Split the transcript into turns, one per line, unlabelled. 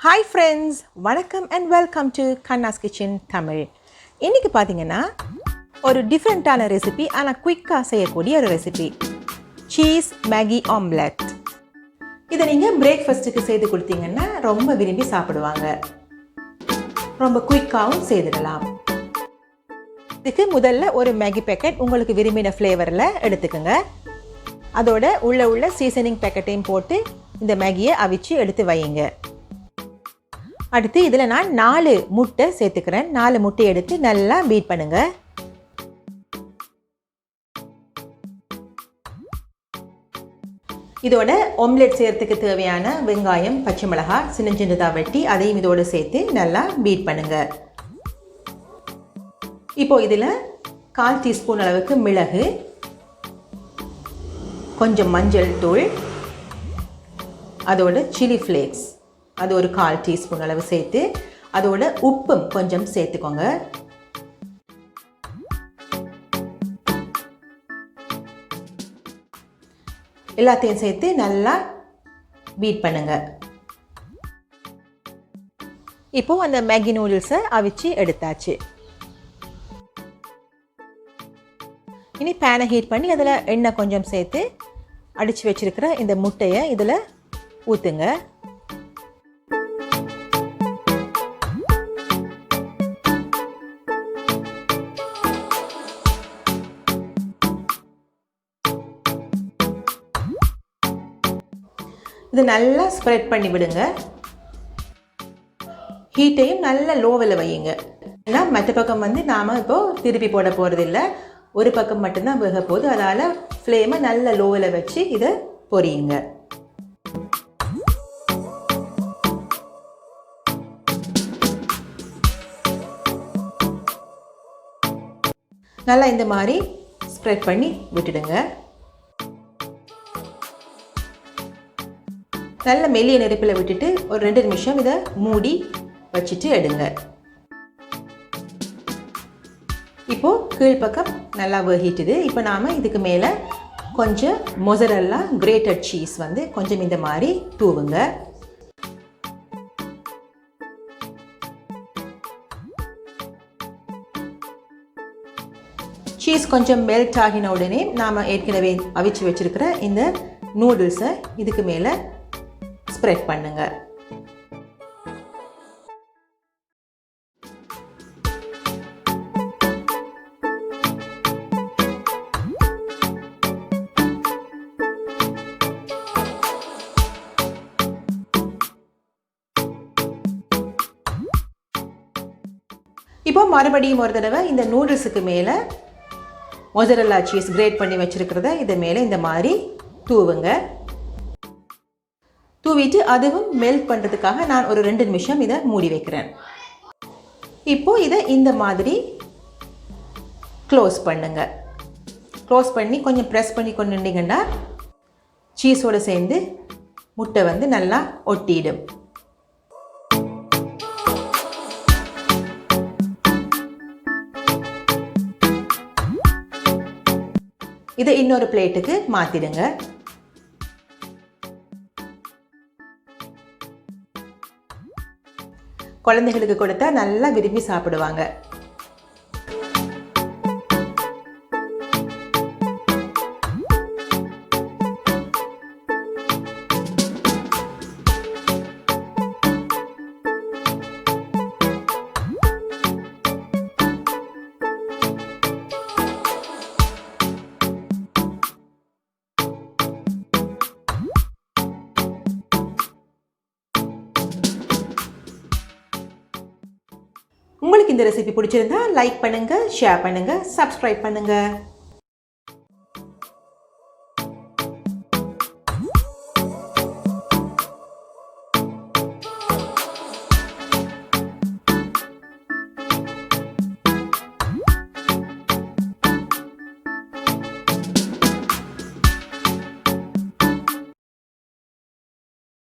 Hi friends, வணக்கம் and welcome to Kanna's Kitchen Tamil. இன்னைக்கு பாத்தீங்கன்னா ஒரு டிஃபரண்டான ரெசிபி ஆனா குயிக்கா செய்யக்கூடிய ஒரு ரெசிபி. Cheese Maggi omelette. இதை நீங்க பிரேக்ஃபாஸ்ட்டுக்கு செய்து கொடுத்தீங்கன்னா ரொம்ப விரும்பி சாப்பிடுவாங்க. ரொம்ப குயிக்காவும் செய்திடலாம். இதுக்கு முதல்ல ஒரு மேகி பேக்கெட் உங்களுக்கு விரும்பின ஃப்ளேவரில் எடுத்துக்கோங்க. அதோட உள்ள சீசனிங் பேக்கெட்டையும் போட்டு இந்த மேகியை அவிச்சு எடுத்து வையுங்க. அடுத்து இதில் நான் 4 முட்டை சேர்த்துக்கிறேன். 4 முட்டை எடுத்து நல்லா பீட் பண்ணுங்க. இதோட ஆம்லெட் செய்யறதுக்கு தேவையான வெங்காயம், பச்சை மிளகாய் சின்ன சின்னதாக வெட்டி அதையும் இதோடு சேர்த்து நல்லா பீட் பண்ணுங்க. இப்போ இதில் 1/4 டீஸ்பூன் அளவுக்கு மிளகு, கொஞ்சம் மஞ்சள் தூள், அதோட சில்லி ஃப்ளேக்ஸ் அது ஒரு 1/4 டீஸ்பூன் அளவு சேர்த்து அதோட உப்பும் கொஞ்சம் சேர்த்துக்கோங்க. எல்லாத்தையும் சேர்த்து நல்லா பீட் பண்ணுங்க. இப்போ அந்த மேகி நூடுல்ஸை அவிச்சு எடுத்தாச்சு. இனி பேனை ஹீட் பண்ணி அதில் எண்ணெய் கொஞ்சம் சேர்த்து அடித்து வச்சிருக்கிற இந்த முட்டையை இதில் ஊற்றுங்க. இது நல்லா ஸ்ப்ரெட் பண்ணி விடுங்க. ஹீட்டையும் நல்ல லோவில் வையுங்க. ஏன்னா மற்ற பக்கம் நாம் இப்போ திருப்பி போட போகிறதில்ல, ஒரு பக்கம் மட்டும்தான் வேக போகுது. அதனால் ஃப்ளேமை நல்ல லோவில் வச்சு இதை பொரியுங்க. நல்லா இந்த மாதிரி ஸ்ப்ரெட் பண்ணி விட்டுடுங்க. நல்ல மெல்லிய நெருப்பில் விட்டுட்டு ஒரு 2 நிமிஷம் இதை மூடி வச்சுட்டு எடுங்க. இப்போது கீழ்ப்பக்கம் நல்லா வேகிட்டுது. இப்போ நாம் இதுக்கு மேலே கொஞ்சம் மொசரெல்லா கிரேட்டட் சீஸ் கொஞ்சம் இந்த மாதிரி தூவுங்க. சீஸ் கொஞ்சம் மெல்ட் ஆகின உடனே நாம் ஏற்கனவே அவிச்சு வச்சிருக்கிற இந்த நூடுல்ஸை இதுக்கு மேலே ஸ்ப்ரெட் பண்ணுங்க. இப்போ மறுபடியும் ஒரு தடவை இந்த நூடுல்ஸுக்கு மேலே மொசரெல்லா சீஸ் கிரேட் பண்ணி வச்சிருக்கிறத இது மேலே இந்த மாதிரி தூவுங்க. தூவிட்டு அதுவும் மெல்ட் பண்ணுறதுக்காக நான் ஒரு 2 நிமிஷம் இதை மூடி வைக்கிறேன். இப்போது இதை இந்த மாதிரி க்ளோஸ் பண்ணுங்க. க்ளோஸ் பண்ணி கொஞ்சம் ப்ரெஸ் பண்ணி கொண்டுட்டீங்கன்னா சீஸோடு சேர்ந்து முட்டை நல்லா ஒட்டிடும். இதை இன்னொரு பிளேட்டுக்கு மாற்றிடுங்க. குழந்தைகளுக்கு கொடுத்தா நல்லா விரும்பி சாப்பிடுவாங்க. உங்களுக்கு இந்த ரெசிபி பிடிச்சிருந்தா லைக் பண்ணுங்க, ஷேர் பண்ணுங்க, சப்ஸ்கிரைப் பண்ணுங்க.